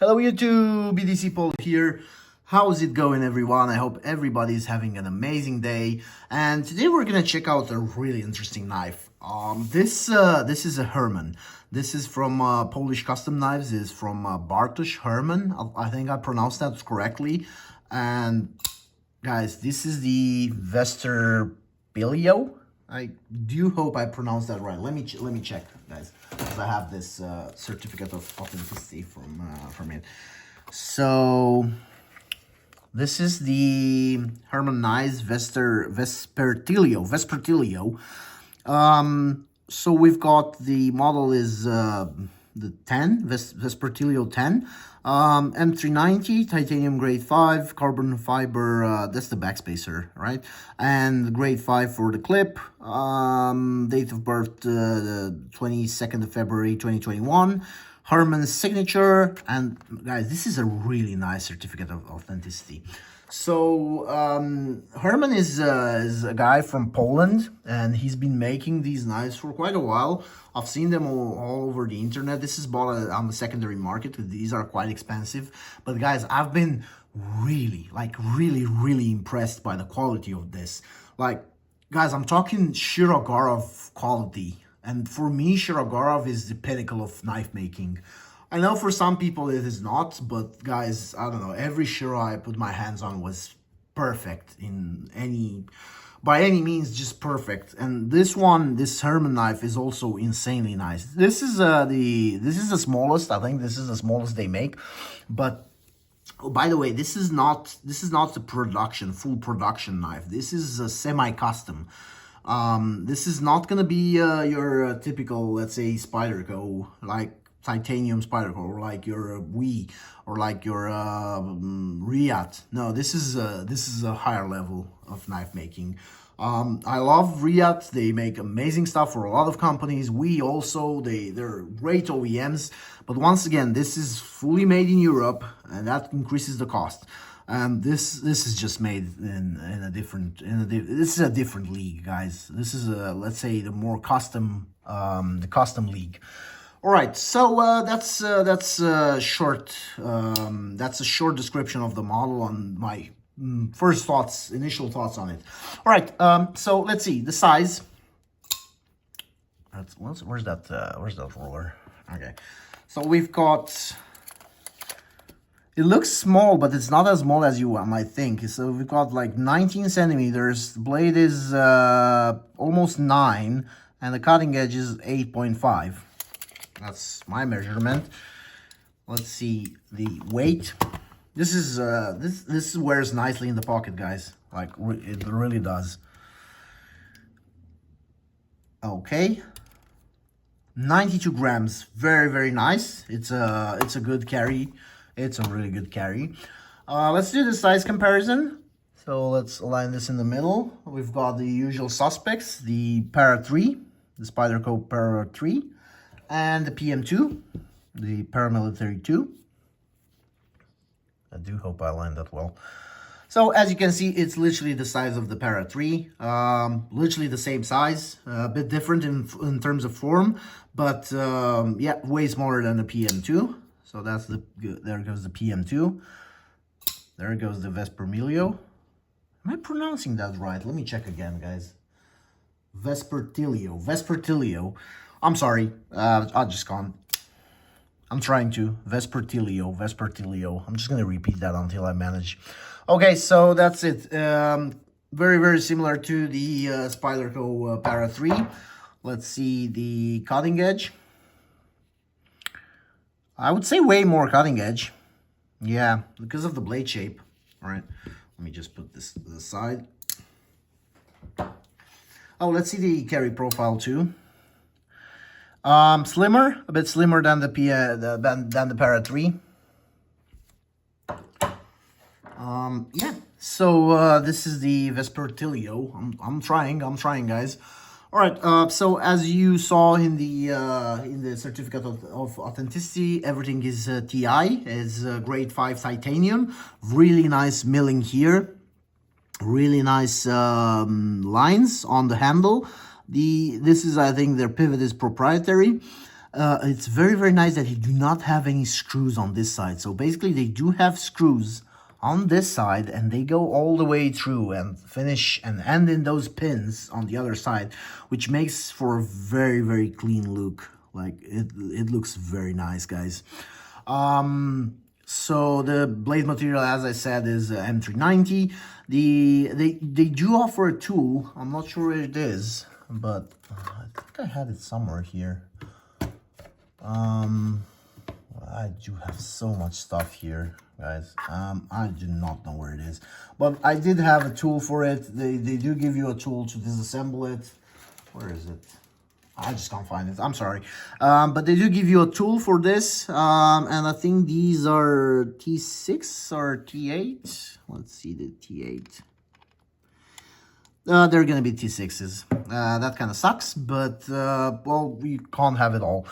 Hello YouTube, BDC Paul here. How's it going everyone? I hope everybody's having an amazing day. And today we're gonna check out a really interesting knife. This is a Herman. This is from Polish Custom Knives. It's from Bartosz Herman. I think I pronounced that correctly. And guys, this is the Vespertilio. I do hope I pronounced that right. Let me check, guys, because I have this certificate of authenticity from it. So this is the Herman Knives Vespertilio. So we've got the model is the 10 Vespertilio 10, M390 titanium grade 5 carbon fiber. That's the backspacer, right? And grade 5 for the clip. Date of birth the 22nd of February 2021. Herman's signature. And guys, this is a really nice certificate of authenticity. So Herman is a guy from Poland, and he's been making these knives for quite a while. I've seen them all over the internet. This is bought on the secondary market. These are quite expensive. But guys, I've been really impressed by the quality of this. Like, guys, I'm talking Shirogorov quality. And for me, Shirogorov is the pinnacle of knife making. I know for some people it is not, but guys, I don't know, every Shiro I put my hands on was perfect by any means, just perfect. And this Herman knife is also insanely nice. This is the smallest, I think this is the smallest they make. But oh, by the way, this is not the full production knife. This is a semi-custom. This is not gonna be your typical, let's say, Spyderco, like titanium Spyderco, or like your Wii, or like your Riyadh. No, this is a higher level of knife making. I love Riyadh. They make amazing stuff for a lot of companies. Wii also, they're great OEMs. But once again, this is fully made in Europe, and that increases the cost. This is just made in a different this is a different league, guys. This is let's say the more custom the custom league. All right, so that's a short description of the model on my initial thoughts on it. All right, so let's see the size. Where's that roller? Okay, so we've got. It looks small, but it's not as small as you might think. So we've got like 19 centimeters. The blade is almost 9, and the cutting edge is 8.5. That's my measurement. Let's see the weight. This is this wears nicely in the pocket, guys. Like it really does. Okay, 92 grams. Very nice. It's a good carry. It's a really good carry. Let's do the size comparison. So let's align this in the middle. We've got the usual suspects: the Para 3, the Spyderco Para 3. And the PM2, the Paramilitary 2. I do hope I aligned that well. So as you can see, it's literally the size of the Para 3. Literally the same size, a bit different in terms of form, but yeah, way smaller than the PM2. So that's there goes the PM2. There goes the Vespertilio. Am I pronouncing that right? Let me check again, guys. Vespertilio. I'm sorry, I just can't. I'm trying to. Vespertilio. I'm just going to repeat that until I manage. Okay, so that's it. Very similar to the Spyderco Para 3. Let's see the cutting edge. I would say way more cutting edge. Yeah, because of the blade shape. All right, let me just put this to the side. Oh, let's see the carry profile too. Slimmer, a bit slimmer than the Para 3. Yeah. So this is the Vespertilio. I'm trying, guys. All right. So as you saw in the certificate of authenticity, everything is TI. It's grade 5 titanium. Really nice milling here. Really nice lines on the handle. This is, I think, their pivot is proprietary. It's very, very nice that they do not have any screws on this side. So basically they do have screws on this side and they go all the way through and finish and end in those pins on the other side, which makes for a very, very clean look. Like it looks very nice, guys. So the blade material, as I said, is M390. They do offer a tool. I'm not sure where it is, but I think I had it somewhere here. I do have so much stuff here, guys. I do not know where it is, but I did have a tool for it. They do give you a tool to disassemble it. Where is it? I just can't find it. I'm sorry. But they do give you a tool for this. And I think these are T6 or T8. Let's see the T8. They're going to be T6s. That kind of sucks, but, well, we can't have it all.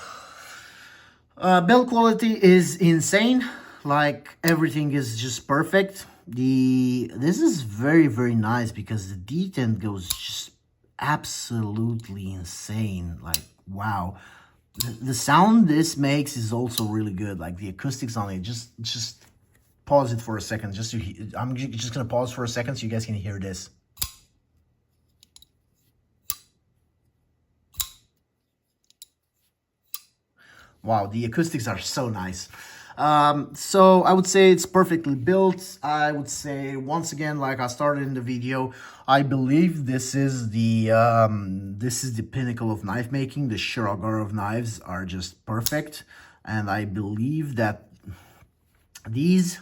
Build quality is insane. Like, everything is just perfect. This is very, very nice because the detent goes just absolutely insane. Like, wow. The sound this makes is also really good. Like, the acoustics on it, just pause it for a second. I'm just gonna pause for a second so you guys can hear this. Wow, the acoustics are so nice. So I would say it's perfectly built. I would say, once again, like I started in the video, I believe this is the pinnacle of knife making. The Shirogorov knives are just perfect, and I believe that these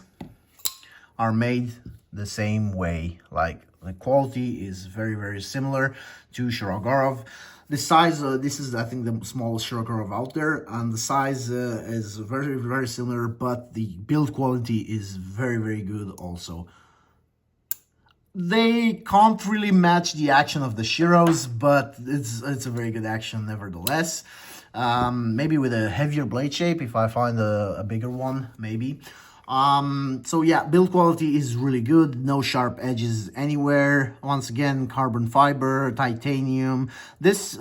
are made the same way. Like, the quality is very, very similar to Shirogorov. The size, this is, I think, the smallest Shirogorov out there, and the size is very, very similar, but the build quality is very, very good also. They can't really match the action of the Shiros, but it's a very good action nevertheless. Maybe with a heavier blade shape, if I find a bigger one, maybe. So yeah, build quality is really good. No sharp edges anywhere. Once again, carbon fiber, titanium. This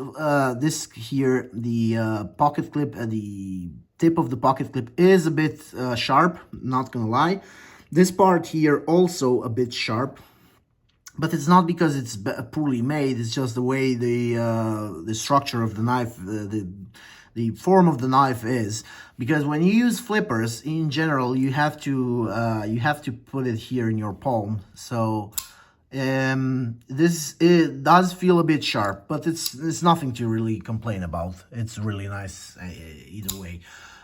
here, the pocket clip, the tip of the pocket clip is a bit sharp, not gonna lie. This part here also a bit sharp, but it's not because it's poorly made. It's just the way the structure of the knife, the form of the knife is. Because when you use flippers, in general, you have to put it here in your palm. So it does feel a bit sharp, but it's nothing to really complain about. It's really nice either way.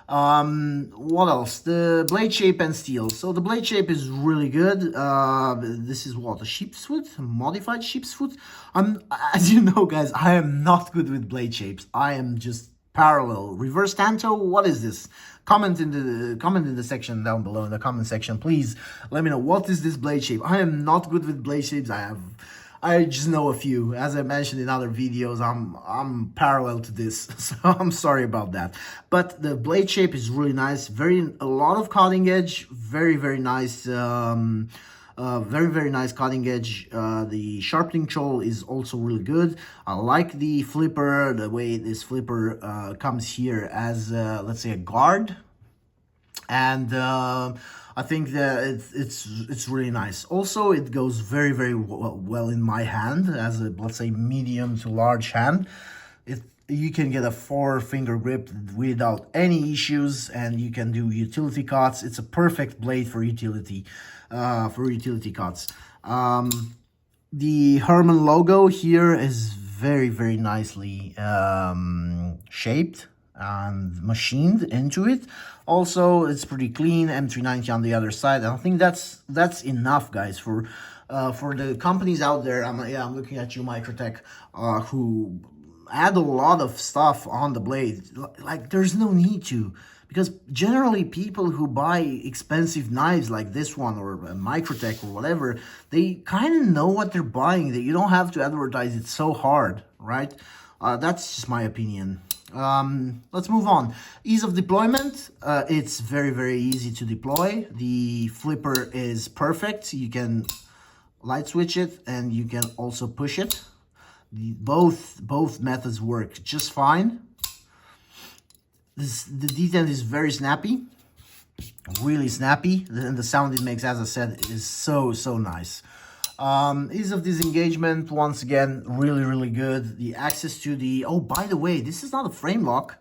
What else? The blade shape and steel. So the blade shape is really good. This is what, a sheep's foot, a modified sheep's foot. As you know, guys, I am not good with blade shapes. I am just parallel. Reverse Tanto, what is this? Comment in the section down below, in the comment section, please let me know, what is this blade shape? I am not good with blade shapes. I just know a few. As I mentioned in other videos, I'm parallel to this, so I'm sorry about that. But the blade shape is really nice. A lot of cutting edge. Very, very nice. Very, very nice cutting edge. The sharpening control is also really good. I like the flipper, the way this flipper comes here as, let's say, a guard. And I think that it's really nice. Also, it goes very, very well in my hand as a, let's say, medium to large hand. You can get a 4-finger grip without any issues, and you can do utility cuts. It's a perfect blade for utility cuts. The Herman logo here is very, very nicely shaped and machined into it. Also, it's pretty clean. M390 on the other side. I think that's enough, guys, for the companies out there. I'm looking at you, Microtech, who add a lot of stuff on the blade. Like, there's no need to, because generally people who buy expensive knives like this one or a Microtech or whatever, they kind of know what they're buying, that you don't have to advertise it so hard, right? That's just my opinion. Let's move on. Ease of deployment. It's very, very easy to deploy. The flipper is perfect. You can light switch it and you can also push it. Both methods work just fine. The D10 is very snappy, really snappy, and the sound it makes, as I said, is so nice. Ease of disengagement, once again, really good. The access to the, oh, by the way, this is not a frame lock,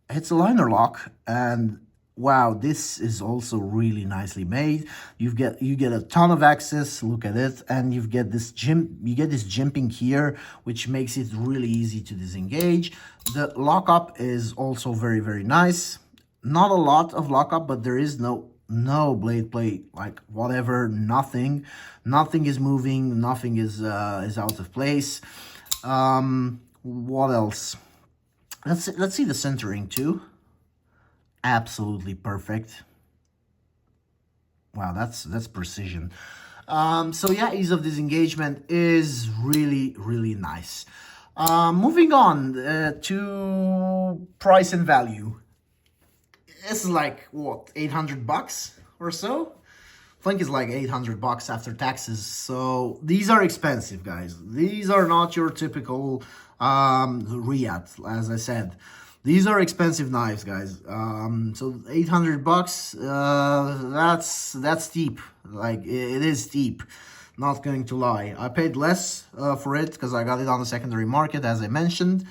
it's a liner lock, and wow, this is also really nicely made. You get a ton of access, look at it, and you get this jimping here, which makes it really easy to disengage. The lockup is also very nice. Not a lot of lockup, but there is no blade play, like whatever, nothing is moving, nothing is out of place. What else? Let's see the centering too. Absolutely perfect. Wow, that's precision. So yeah, ease of disengagement is really nice. Moving on to price and value. This is like what, $800 or so? I think it's like $800 after taxes. So these are expensive, guys. These are not your typical Riyadh, as I said. These are expensive knives, guys. So $800, that's steep. Like, it is steep. Not going to lie. I paid less for it because I got it on the secondary market, as I mentioned.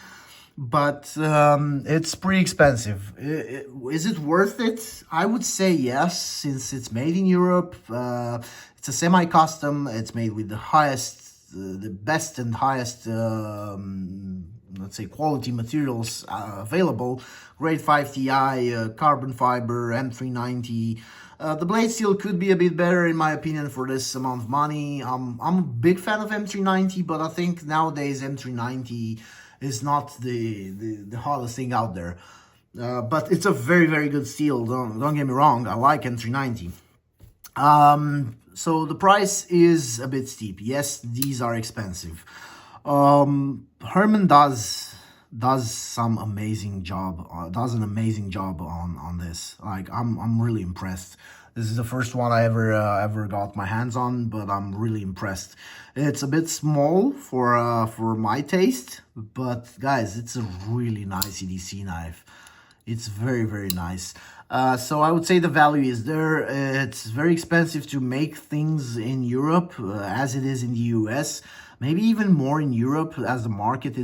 But it's pretty expensive. Is it worth it? I would say yes, since it's made in Europe. It's a semi-custom. It's made with the best and highest, let's say, quality materials available. Grade 5 Ti, carbon fiber, M390. The blade steel could be a bit better, in my opinion, for this amount of money. I'm a big fan of M390, but I think nowadays M390 is not the hottest thing out there. But it's a very good steel. Don't get me wrong. I like M390. So the price is a bit steep. Yes, these are expensive. Herman does some amazing job. Does an amazing job on this. Like, I'm really impressed. This is the first one I ever got my hands on, but I'm really impressed. It's a bit small for my taste, but guys, it's a really nice EDC knife. It's very nice. So I would say the value is there. It's very expensive to make things in Europe, as it is in the US. Maybe even more in Europe, as the market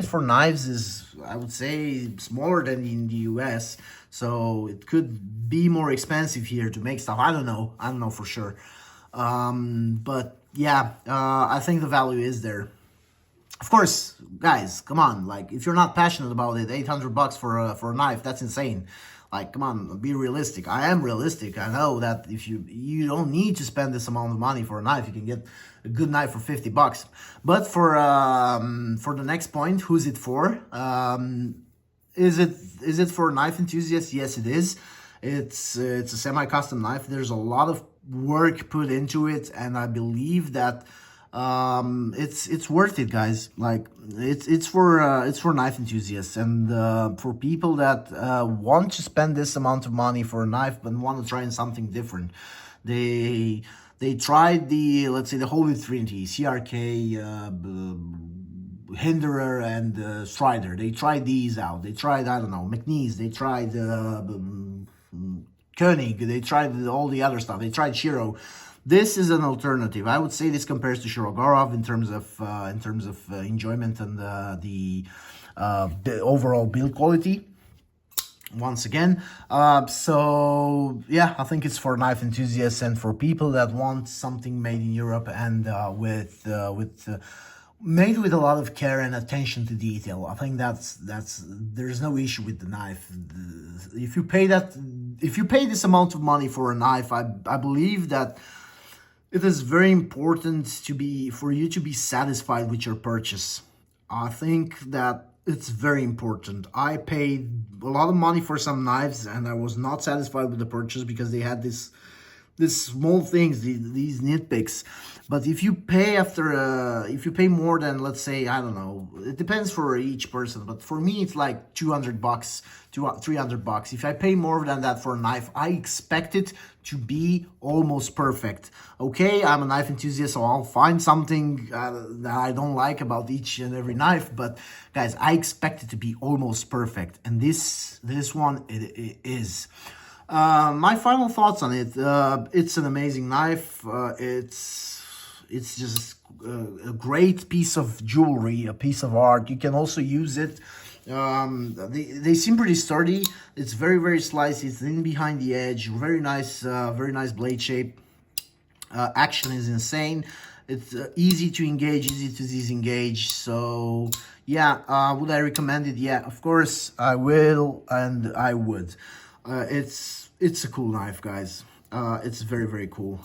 for knives is, I would say, smaller than in the US. So it could be more expensive here to make stuff. I don't know for sure. But yeah, I think the value is there. Of course, guys, come on. Like, if you're not passionate about it, $800 for a knife, that's insane. Like, come on, be realistic. I am realistic. I know that if you don't need to spend this amount of money for a knife, you can get a good knife for $50. But for the next point, who's it for? Is it for knife enthusiasts? Yes, it is. It's a semi-custom knife. There's a lot of work put into it, and I believe that it's worth it, guys. Like, it's for knife enthusiasts, and for people that want to spend this amount of money for a knife but want to try something different. They tried let's say, the Holy Trinity, CRK, Hinderer, and Strider. They tried these out. They tried, I don't know, McNeese. They tried Koenig. They tried all the other stuff. They tried Shiro. This is an alternative. I would say this compares to Shirogorov in terms of enjoyment and the overall build quality. Once again, so yeah, I think it's for knife enthusiasts and for people that want something made in Europe and made with a lot of care and attention to detail. I think there's no issue with the knife. If you pay this amount of money for a knife, I believe that it is very important for you to be satisfied with your purchase. I think that it's very important. I paid a lot of money for some knives and I was not satisfied with the purchase because they had these small things, these nitpicks. But if you pay if you pay more than, let's say, I don't know, it depends for each person, but for me it's like $200 to $300. If I pay more than that for a knife, I expect it to be almost perfect. Okay, I'm a knife enthusiast, so I'll find something that I don't like about each and every knife, but guys, I expect it to be almost perfect, and this one it is. My final thoughts on it. It's an amazing knife. It's just a great piece of jewelry, a piece of art. You can also use it. They seem pretty sturdy. It's very slicey. It's thin behind the edge. Very nice blade shape. Action is insane. It's easy to engage, easy to disengage. So yeah, would I recommend it? Yeah, of course I will, and I would. It's a cool knife, guys. It's very cool.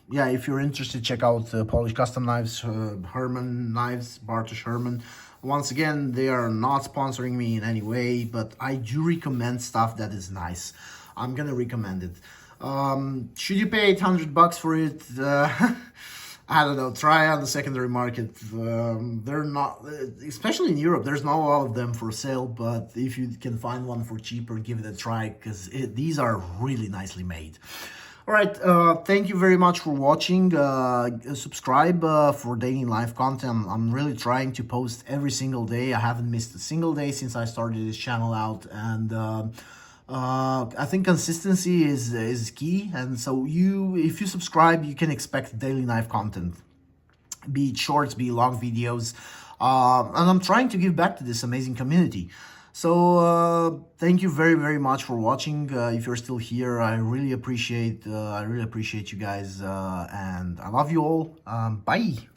Yeah, if you're interested, check out Polish Custom Knives, Herman Knives, Bartosz Herman. Once again, they are not sponsoring me in any way, but I do recommend stuff that is nice. I'm gonna recommend it. Should you pay $800 for it? I don't know, try on the secondary market. They're not, especially in Europe, there's not a lot of them for sale, but if you can find one for cheaper, give it a try, because these are really nicely made. All right, thank you very much for watching. Subscribe for daily live content. I'm really trying to post every single day. I haven't missed a single day since I started this channel out, and I think consistency is key. And so if you subscribe, you can expect daily knife content, be it shorts, be it long videos, and I'm trying to give back to this amazing community. So thank you very much for watching. If you're still here, I really appreciate you guys, and I love you all. Bye.